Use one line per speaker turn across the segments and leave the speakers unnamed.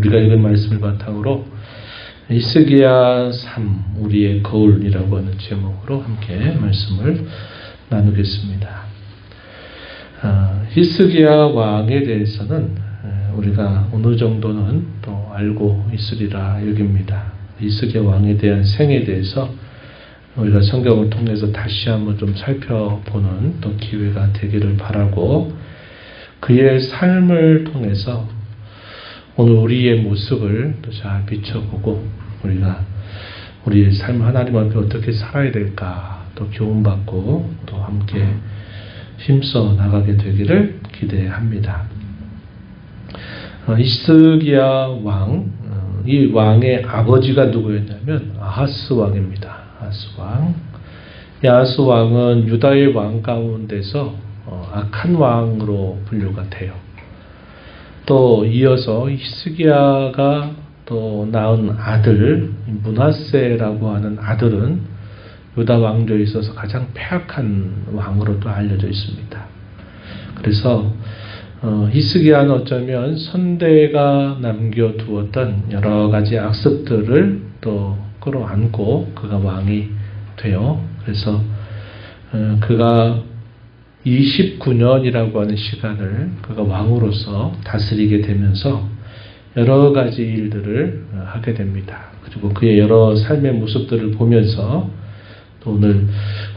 우리가 읽은 말씀을 바탕으로 히스기야 3 우리의 거울이라고 하는 제목으로 함께 말씀을 나누겠습니다. 히스기야 왕에 대해서는 우리가 어느 정도는 또 알고 있으리라 여깁니다. 히스기야 왕에 대한 생에 대해서 우리가 성경을 통해서 다시 한번 좀 살펴보는 또 기회가 되기를 바라고, 그의 삶을 통해서 오늘 우리의 모습을 또 잘 비춰보고 우리가 우리의 삶 하나님 앞에 어떻게 살아야 될까 또 교훈받고 또 함께 힘써 나가게 되기를 기대합니다. 히스기야 왕, 이 왕의 아버지가 누구였냐면 아하스 왕입니다. 아하스 왕. 이 아하스 왕은 유다의 왕 가운데서 악한 왕으로 분류가 돼요. 또 이어서 히스기야가 또 낳은 아들 므낫세라고 하는 아들은 유다 왕조에 있어서 가장 패악한 왕으로 또 알려져 있습니다. 그래서 히스기야는 어쩌면 선대가 남겨두었던 여러 가지 악습들을 또 끌어안고 그가 왕이 돼요. 그래서 그가 29년이라고 하는 시간을 그가 왕으로서 다스리게 되면서 여러 가지 일들을 하게 됩니다. 그리고 그의 여러 삶의 모습들을 보면서 또 오늘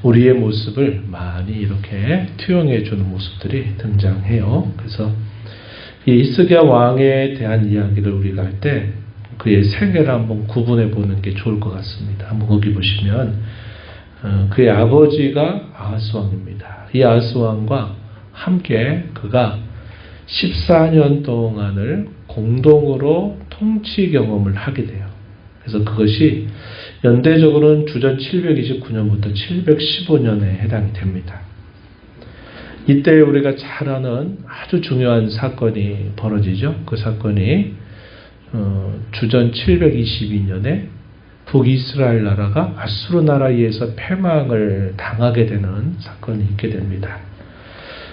우리의 모습을 많이 이렇게 투영해 주는 모습들이 등장해요. 그래서 이 히스기야 왕에 대한 이야기를 우리가 할 때 그의 생애를 한번 구분해 보는 게 좋을 것 같습니다. 한번 거기 보시면 그의 아버지가 아하스 왕입니다. 이 아하스 왕과 함께 그가 14년 동안을 공동으로 통치 경험을 하게 돼요. 그래서 그것이 연대적으로는 주전 729년부터 715년에 해당이 됩니다. 이때 우리가 잘 아는 아주 중요한 사건이 벌어지죠. 그 사건이 주전 722년에 북이스라엘 나라가 아수르 나라에 의해서 패망을 당하게 되는 사건이 있게 됩니다.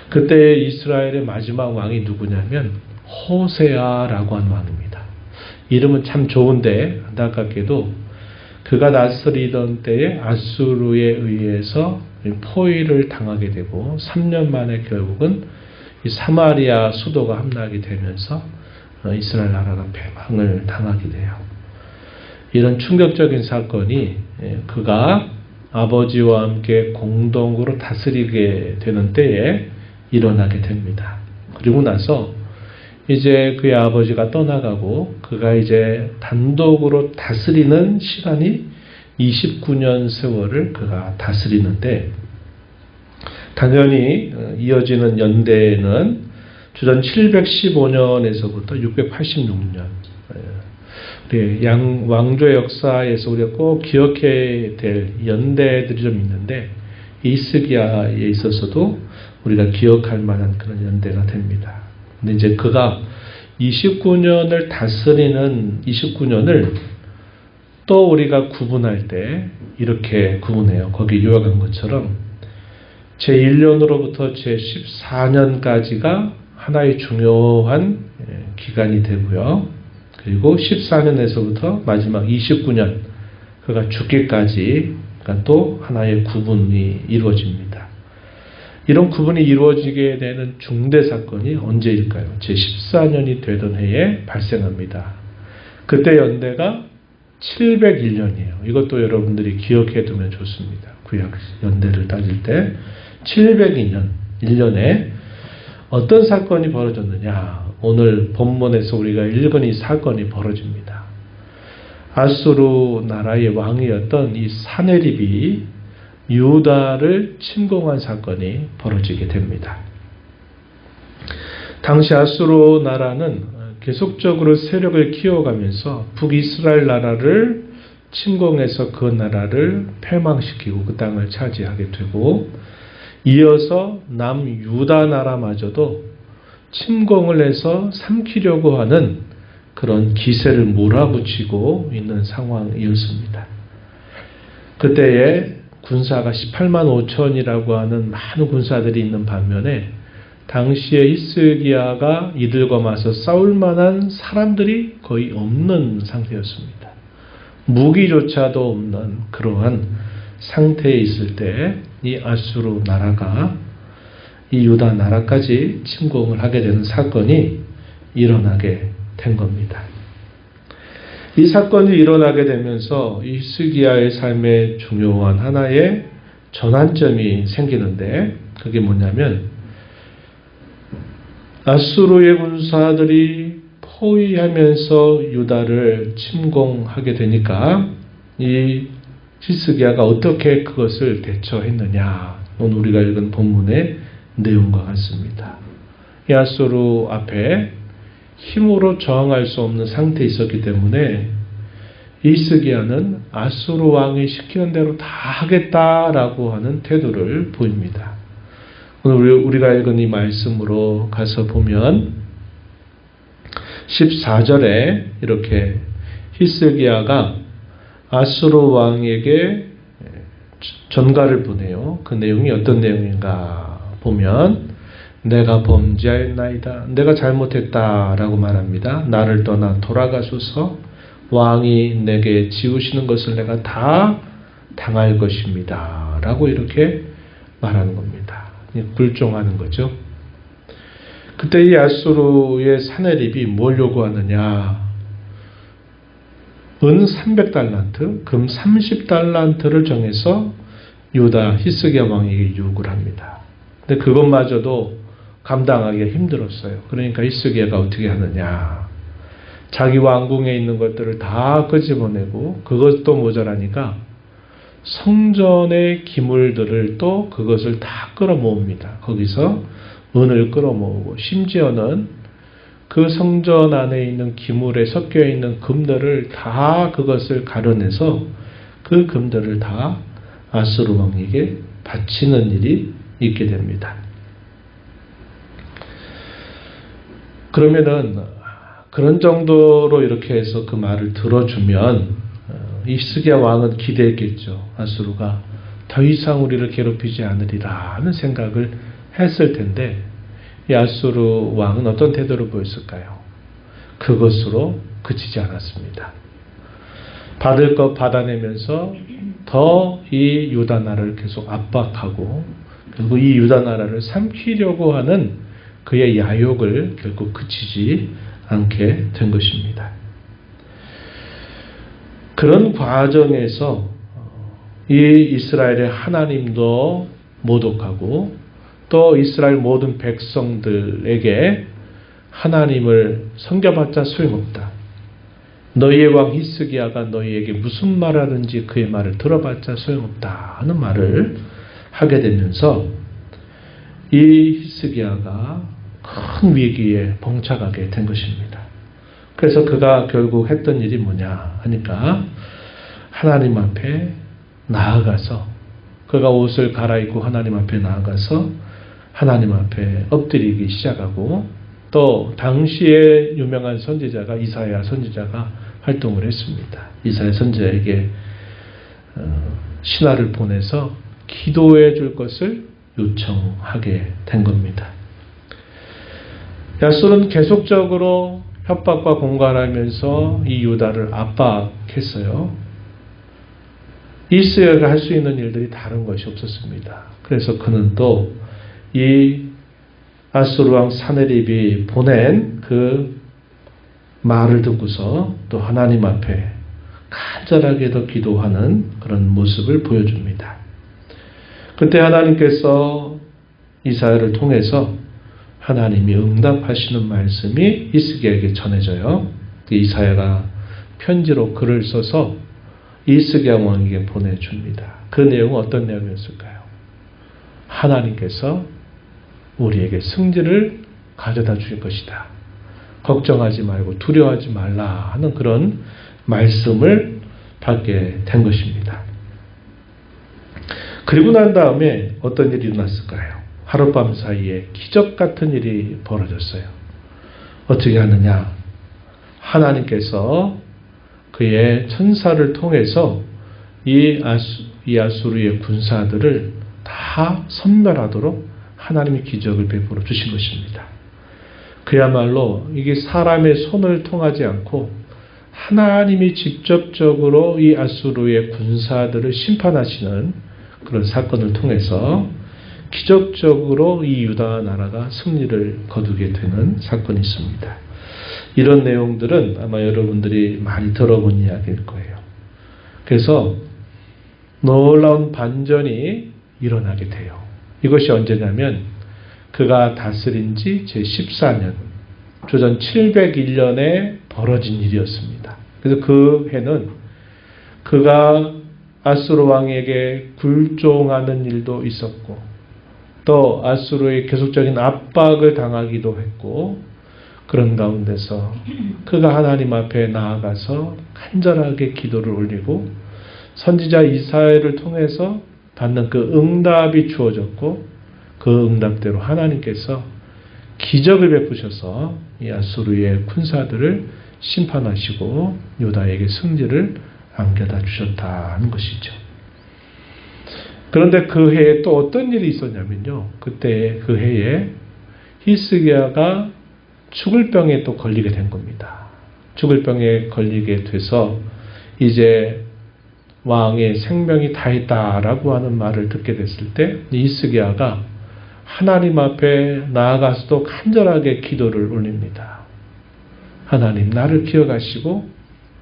그때 이스라엘의 마지막 왕이 누구냐면 호세아라고 하는 왕입니다. 이름은 참 좋은데 안타깝게도 그가 다스리던 때에 아수르에 의해서 포위를 당하게 되고 3년 만에 결국은 이 사마리아 수도가 함락이 되면서 이스라엘 나라가 패망을 당하게 돼요. 이런 충격적인 사건이 그가 아버지와 함께 공동으로 다스리게 되는 때에 일어나게 됩니다. 그리고 나서 이제 그의 아버지가 떠나가고 그가 이제 단독으로 다스리는 시간이 29년 세월을 그가 다스리는데, 당연히 이어지는 연대는 주전 715년에서부터 686년, 왕조의 역사에서 우리가 꼭 기억해야 될 연대들이 좀 있는데 히스기야에 있어서도 우리가 기억할 만한 그런 연대가 됩니다. 근데 이제 그가 29년을 다스리는 29년을 또 우리가 구분할 때 이렇게 구분해요. 거기 요약한 것처럼 제1년으로부터 제14년까지가 하나의 중요한 기간이 되고요. 그리고 14년에서부터 마지막 29년 그가 죽기까지 또 하나의 구분이 이루어집니다. 이런 구분이 이루어지게 되는 중대 사건이 언제일까요? 제14년이 되던 해에 발생합니다. 그때 연대가 701년이에요. 이것도 여러분들이 기억해 두면 좋습니다. 구약 연대를 따질 때 702년, 1년에 어떤 사건이 벌어졌느냐? 오늘 본문에서 우리가 읽은 이 사건이 벌어집니다. 아수르 나라의 왕이었던 이 사네립이 유다를 침공한 사건이 벌어지게 됩니다. 당시 아수르 나라는 계속적으로 세력을 키워가면서 북이스라엘 나라를 침공해서 그 나라를 패망시키고 그 땅을 차지하게 되고, 이어서 남유다 나라마저도 침공을 해서 삼키려고 하는 그런 기세를 몰아붙이고 있는 상황이었습니다. 그때에 군사가 18만 5천이라고 하는 많은 군사들이 있는 반면에 당시에 히스기야가 이들과 맞서 싸울 만한 사람들이 거의 없는 상태였습니다. 무기조차도 없는 그러한 상태에 있을 때 이 아수르 나라가 이 유다 나라까지 침공을 하게 되는 사건이 일어나게 된 겁니다. 이 사건이 일어나게 되면서 이 히스기야의 삶에 중요한 하나의 전환점이 생기는데 그게 뭐냐면 아수르의 군사들이 포위하면서 유다를 침공하게 되니까 이 히스기야가 어떻게 그것을 대처했느냐. 오늘 우리가 읽은 본문의 내용과 같습니다. 이 아수르 앞에 힘으로 저항할 수 없는 상태에 있었기 때문에 히스기야는 아수르 왕이 시키는 대로 다 하겠다라고 하는 태도를 보입니다. 오늘 우리가 읽은 이 말씀으로 가서 보면 14절에 이렇게 히스기야가 아수르 왕에게 전가를 보내요. 그 내용이 어떤 내용인가 보면 내가 범죄하였나이다. 내가 잘못했다라고 말합니다. 나를 떠나 돌아가소서. 왕이 내게 지우시는 것을 내가 다 당할 것입니다. 라고 이렇게 말하는 겁니다. 굴종하는 거죠. 그때 이 아수르의 사내립이 뭘 요구하느냐. 은 300달란트, 금 30달란트를 정해서 유다 히스기야 왕에게 요구를 합니다. 근데 그것마저도 감당하기가 힘들었어요. 그러니까 히스기야가 어떻게 하느냐. 자기 왕궁에 있는 것들을 다 끄집어내고 그것도 모자라니까 성전의 기물들을 또 그것을 다 끌어모읍니다. 거기서 은을 끌어모으고 심지어는 그 성전 안에 있는 기물에 섞여 있는 금들을 다 그것을 가려내서 그 금들을 다 아수르 왕에게 바치는 일이 있게 됩니다. 그러면은 그런 정도로 이렇게 해서 그 말을 들어주면 히스기야 왕은 기대했겠죠. 아수르가 더 이상 우리를 괴롭히지 않으리라 하는 생각을 했을 텐데 이 아수르 왕은 어떤 태도를 보였을까요? 그것으로 그치지 않았습니다. 받을 것 받아내면서 더 이 유다 나라를 계속 압박하고 그리고 이 유다 나라를 삼키려고 하는 그의 야욕을 결국 그치지 않게 된 것입니다. 그런 과정에서 이 이스라엘의 하나님도 모독하고 또 이스라엘 모든 백성들에게 하나님을 섬겨봤자 소용없다. 너희의 왕 히스기야가 너희에게 무슨 말을 하든지 그의 말을 들어봤자 소용없다 하는 말을 하게 되면서 이 히스기야가 큰 위기에 봉착하게 된 것입니다. 그래서 그가 결국 했던 일이 뭐냐 하니까 하나님 앞에 나아가서 그가 옷을 갈아입고 하나님 앞에 나아가서 하나님 앞에 엎드리기 시작하고 또 당시에 유명한 선지자가 이사야 선지자가 활동을 했습니다. 이사야 선지자에게 신하를 보내서 기도해 줄 것을 요청하게 된 겁니다. 야술은 계속적으로 협박과 공갈하면서 이 유다를 압박했어요. 이스라엘가 할 수 있는 일들이 다른 것이 없었습니다. 그래서 그는 또 이 아수르 왕 사네립이 보낸 그 말을 듣고서 또 하나님 앞에 간절하게도 기도하는 그런 모습을 보여줍니다. 그때 하나님께서 이사야를 통해서 하나님이 응답하시는 말씀이 히스기야에게 전해져요. 이사야가 편지로 글을 써서 히스기야 왕에게 보내줍니다. 그 내용은 어떤 내용이었을까요? 하나님께서 우리에게 승리를 가져다 주실 것이다. 걱정하지 말고 두려워하지 말라 하는 그런 말씀을 받게 된 것입니다. 그리고 난 다음에 어떤 일이 일어났을까요? 하룻밤 사이에 기적 같은 일이 벌어졌어요. 어떻게 하느냐? 하나님께서 그의 천사를 통해서 이 아수르의 군사들을 다 섬멸하도록 하나님이 기적을 베풀어 주신 것입니다. 그야말로 이게 사람의 손을 통하지 않고 하나님이 직접적으로 이 아수르의 군사들을 심판하시는 그런 사건을 통해서 기적적으로 이 유다 나라가 승리를 거두게 되는 사건이 있습니다. 이런 내용들은 아마 여러분들이 많이 들어본 이야기일 거예요. 그래서 놀라운 반전이 일어나게 돼요. 이것이 언제냐면 그가 다스린 지 제14년, 주전 701년에 벌어진 일이었습니다. 그래서 그 해는 그가 아수르 왕에게 굴종하는 일도 있었고 또 아수르의 계속적인 압박을 당하기도 했고 그런 가운데서 그가 하나님 앞에 나아가서 간절하게 기도를 올리고 선지자 이사야를 통해서 받는 그 응답이 주어졌고 그 응답대로 하나님께서 기적을 베푸셔서 이 아수르의 군사들을 심판하시고 유다에게 승리를 안겨다 주셨다 하는 것이죠. 그런데 그 해에 또 어떤 일이 있었냐면요. 그때 그 해에 히스기야가 죽을 병에 또 걸리게 된 겁니다. 죽을 병에 걸리게 돼서 이제 왕의 생명이 다했다라고 하는 말을 듣게 됐을 때 히스기야가 하나님 앞에 나아가서도 간절하게 기도를 올립니다. 하나님, 나를 기억하시고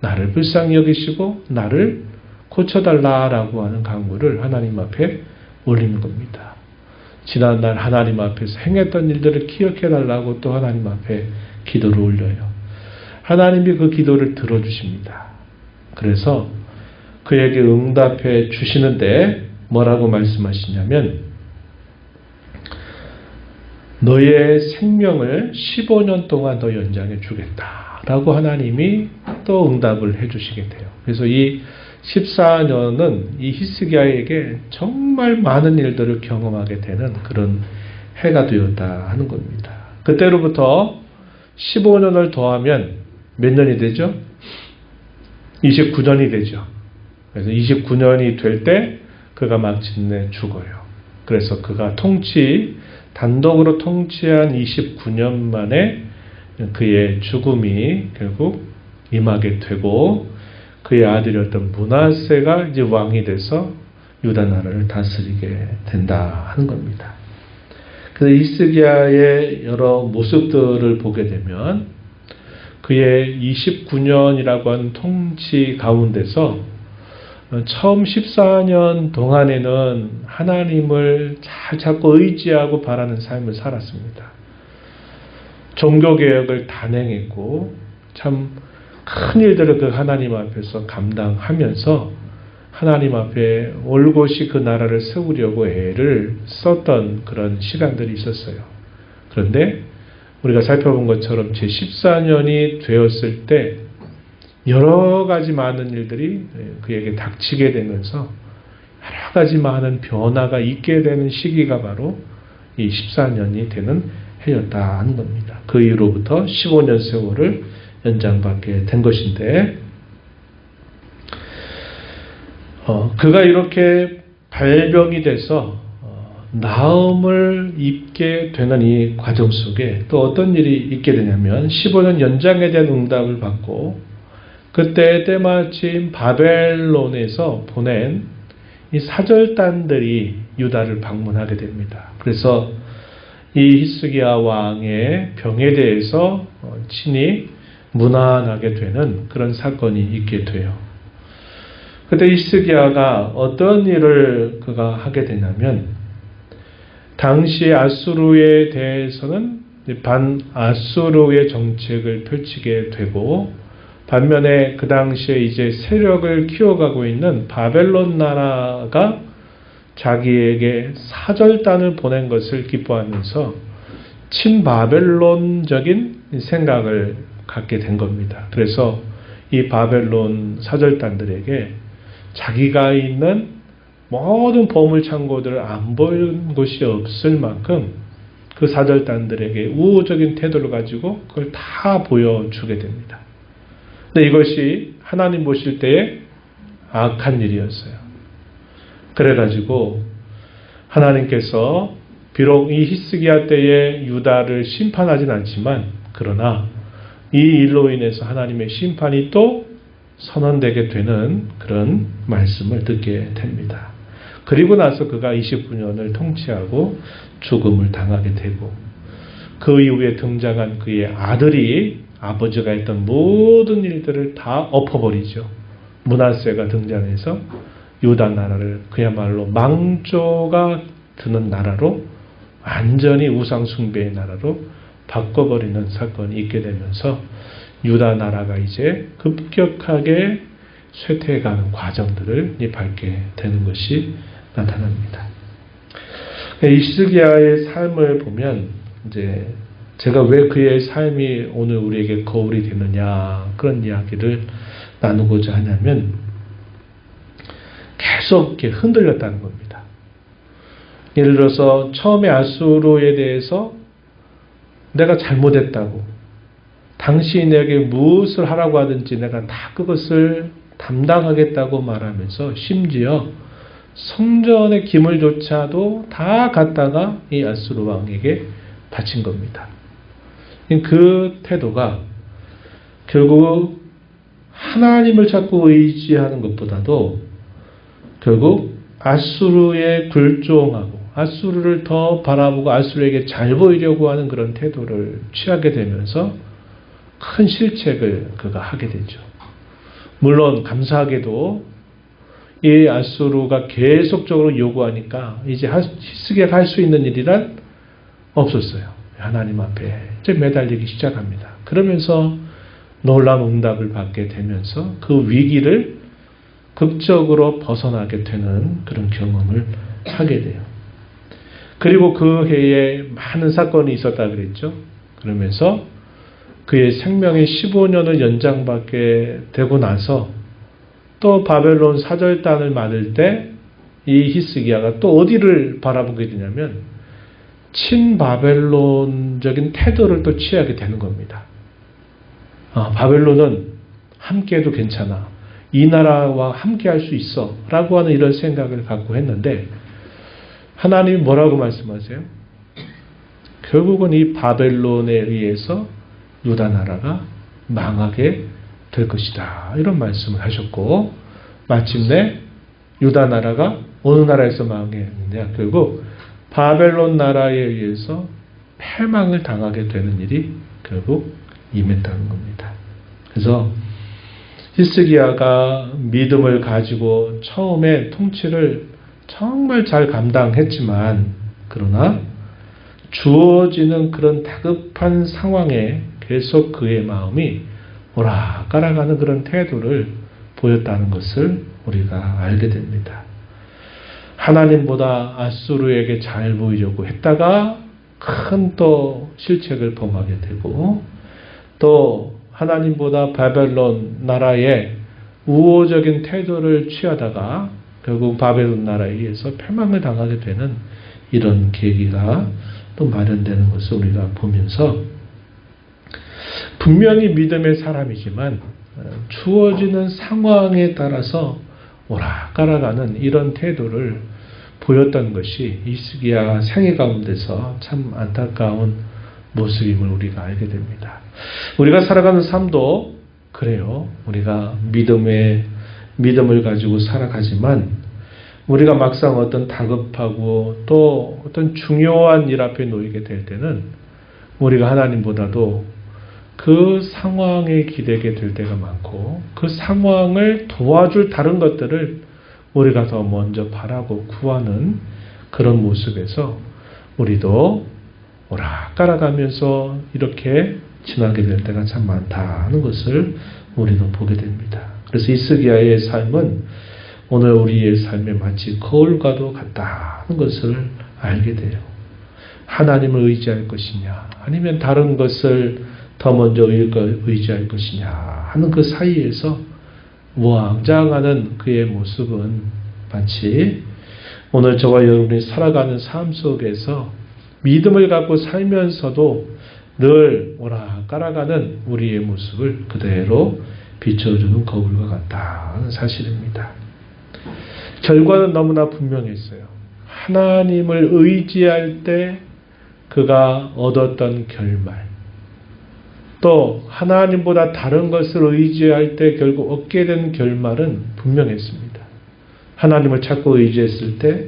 나를 불쌍히 여기시고 나를 고쳐달라라고 하는 간구를 하나님 앞에 올리는 겁니다. 지난날 하나님 앞에서 행했던 일들을 기억해달라고 또 하나님 앞에 기도를 올려요. 하나님이 그 기도를 들어주십니다. 그래서 그에게 응답해 주시는데 뭐라고 말씀하시냐면 너의 생명을 15년 동안 더 연장해 주겠다라고 하나님이 또 응답을 해 주시게 돼요. 그래서 이 14년은 이 히스기야에게 정말 많은 일들을 경험하게 되는 그런 해가 되었다 하는 겁니다. 그때로부터 15년을 더하면 몇 년이 되죠? 29년이 되죠. 그래서 29년이 될 때 그가 마침내 죽어요. 그래서 그가 단독으로 통치한 29년 만에 그의 죽음이 결국 임하게 되고 그의 아들이었던 므낫세가 이제 왕이 돼서 유다 나라를 다스리게 된다 하는 겁니다. 그래서 히스기야의 여러 모습들을 보게 되면 그의 29년이라고 하는 통치 가운데서 처음 14년 동안에는 하나님을 잘 찾고 의지하고 바라는 삶을 살았습니다. 종교개혁을 단행했고 참 큰 일들을 그 하나님 앞에서 감당하면서 하나님 앞에 올곧이 그 나라를 세우려고 애를 썼던 그런 시간들이 있었어요. 그런데 우리가 살펴본 것처럼 제14년이 되었을 때 여러 가지 많은 일들이 그에게 닥치게 되면서 여러 가지 많은 변화가 있게 되는 시기가 바로 이 14년이 되는 해였다 하는 겁니다. 그 이후로부터 15년 세월을 연장받게 된 것인데 그가 이렇게 발병이 돼서 나음을 입게 되는 이 과정 속에 또 어떤 일이 있게 되냐면 15년 연장에 대한 응답을 받고 그때 때마침 바벨론에서 보낸 이 사절단들이 유다를 방문하게 됩니다. 그래서 이 히스기야 왕의 병에 대해서 친히 문안하게 되는 그런 사건이 있게 돼요. 그때 히스기야가 어떤 일을 그가 하게 되냐면 당시 아수르에 대해서는 반아수르의 정책을 펼치게 되고 반면에 그 당시에 이제 세력을 키워가고 있는 바벨론 나라가 자기에게 사절단을 보낸 것을 기뻐하면서 친바벨론적인 생각을 갖게 된 겁니다. 그래서 이 바벨론 사절단들에게 자기가 있는 모든 보물 창고들을 안 보이는 곳이 없을 만큼 그 사절단들에게 우호적인 태도를 가지고 그걸 다 보여주게 됩니다. 근데 이것이 하나님 보실 때에 악한 일이었어요. 그래가지고 하나님께서 비록 이 히스기야 때에 유다를 심판하진 않지만 그러나 이 일로 인해서 하나님의 심판이 또 선언되게 되는 그런 말씀을 듣게 됩니다. 그리고 나서 그가 29년을 통치하고 죽음을 당하게 되고 그 이후에 등장한 그의 아들이 아버지가 했던 모든 일들을 다 엎어버리죠. 므낫세가 등장해서 유다 나라를 그야말로 망조가 드는 나라로 완전히 우상 숭배의 나라로 바꿔버리는 사건이 있게 되면서 유다 나라가 이제 급격하게 쇠퇴해가는 과정들을 밟게 되는 것이 나타납니다. 히스기야의 삶을 보면 이제 제가 왜 그의 삶이 오늘 우리에게 거울이 되느냐 그런 이야기를 나누고자 하냐면 계속 이렇게 흔들렸다는 겁니다. 예를 들어서 처음에 아수르에 대해서 내가 잘못했다고 당신이 내게 무엇을 하라고 하든지 내가 다 그것을 담당하겠다고 말하면서 심지어 성전의 기물조차도 다 갖다가 이 아수르 왕에게 바친 겁니다. 그 태도가 결국 하나님을 자꾸 의지하는 것보다도 결국 아수르에 굴종하고 아수르를 더 바라보고 아수르에게 잘 보이려고 하는 그런 태도를 취하게 되면서 큰 실책을 그가 하게 되죠. 물론 감사하게도 이 아수르가 계속적으로 요구하니까 이제 히스기야가 할 수 있는 일이란 없었어요. 하나님 앞에 이제 매달리기 시작합니다. 그러면서 놀라운 응답을 받게 되면서 그 위기를 극적으로 벗어나게 되는 그런 경험을 하게 돼요. 그리고 그 해에 많은 사건이 있었다 그랬죠. 그러면서 그의 생명이 15년을 연장받게 되고 나서 또 바벨론 사절단을 맞을 때 이 히스기야가 또 어디를 바라보게 되냐면 친바벨론적인 태도를 또 취하게 되는 겁니다. 바벨론은 함께해도 괜찮아. 이 나라와 함께할 수 있어. 라고 하는 이런 생각을 갖고 했는데 하나님이 뭐라고 말씀하세요? 결국은 이 바벨론에 의해서 유다 나라가 망하게 될 것이다. 이런 말씀을 하셨고 마침내 유다 나라가 어느 나라에서 망했느냐? 결국 바벨론 나라에 의해서 패망을 당하게 되는 일이 결국 임했다는 겁니다. 그래서 히스기야가 믿음을 가지고 처음에 통치를 정말 잘 감당했지만 그러나 주어지는 그런 다급한 상황에 계속 그의 마음이 오락가락하는 그런 태도를 보였다는 것을 우리가 알게 됩니다. 하나님보다 아수르에게 잘 보이려고 했다가 큰 또 실책을 범하게 되고 또 하나님보다 바벨론 나라의 우호적인 태도를 취하다가 결국 바벨론 나라에 의해서 패망을 당하게 되는 이런 계기가 또 마련되는 것을 우리가 보면서 분명히 믿음의 사람이지만 주어지는 상황에 따라서 오락가락하는 이런 태도를 보였던 것이 히스기야 생애 가운데서 참 안타까운 모습임을 우리가 알게 됩니다. 우리가 살아가는 삶도 그래요. 우리가 믿음을 가지고 살아가지만 우리가 막상 어떤 다급하고 또 어떤 중요한 일 앞에 놓이게 될 때는 우리가 하나님보다도 그 상황에 기대게 될 때가 많고 그 상황을 도와줄 다른 것들을 우리가 더 먼저 바라고 구하는 그런 모습에서 우리도 오락가락하면서 이렇게 지나게 될 때가 참 많다는 것을 우리도 보게 됩니다. 그래서 히스기야의 삶은 오늘 우리의 삶에 마치 거울과도 같다는 것을 알게 돼요. 하나님을 의지할 것이냐 아니면 다른 것을 더 먼저 의지할 것이냐 하는 그 사이에서 우왕좌왕하는 그의 모습은 마치 오늘 저와 여러분이 살아가는 삶 속에서 믿음을 갖고 살면서도 늘 오락가락하는 우리의 모습을 그대로 비춰주는 거울과 같다는 사실입니다. 결과는 너무나 분명했어요. 하나님을 의지할 때 그가 얻었던 결말, 또 하나님보다 다른 것을 의지할 때 결국 얻게 된 결말은 분명했습니다. 하나님을 찾고 의지했을 때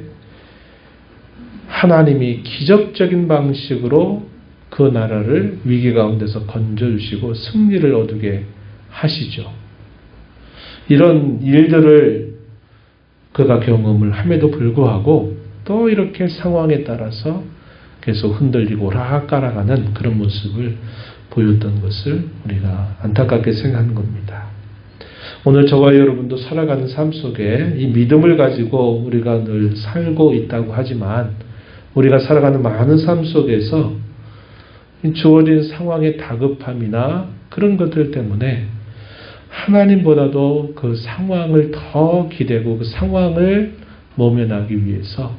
하나님이 기적적인 방식으로 그 나라를 위기 가운데서 건져주시고 승리를 얻게 하시죠. 이런 일들을 그가 경험을 함에도 불구하고 또 이렇게 상황에 따라서 계속 흔들리고 오락가락하는 그런 모습을 보였던 것을 우리가 안타깝게 생각하는 겁니다. 오늘 저와 여러분도 살아가는 삶 속에 이 믿음을 가지고 우리가 늘 살고 있다고 하지만 우리가 살아가는 많은 삶 속에서 주어진 상황의 다급함이나 그런 것들 때문에 하나님보다도 그 상황을 더 기대고 그 상황을 모면하기 위해서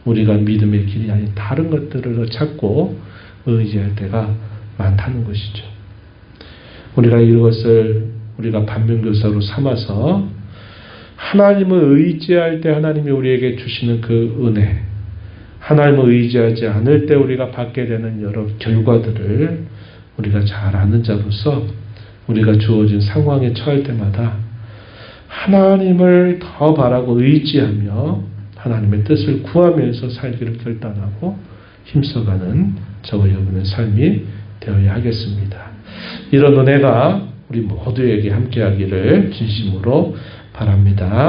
우리가 믿음의 길이 아닌 다른 것들을 찾고 의지할 때가 많다는 것이죠. 우리가 이것을 우리가 반면교사로 삼아서 하나님을 의지할 때 하나님이 우리에게 주시는 그 은혜, 하나님을 의지하지 않을 때 우리가 받게 되는 여러 결과들을 우리가 잘 아는 자로서 우리가 주어진 상황에 처할 때마다 하나님을 더 바라고 의지하며 하나님의 뜻을 구하면서 살기를 결단하고 힘써가는 저와 여러분의 삶이 되어야 하겠습니다. 이런 은혜가 우리 모두에게 함께하기를 진심으로 바랍니다.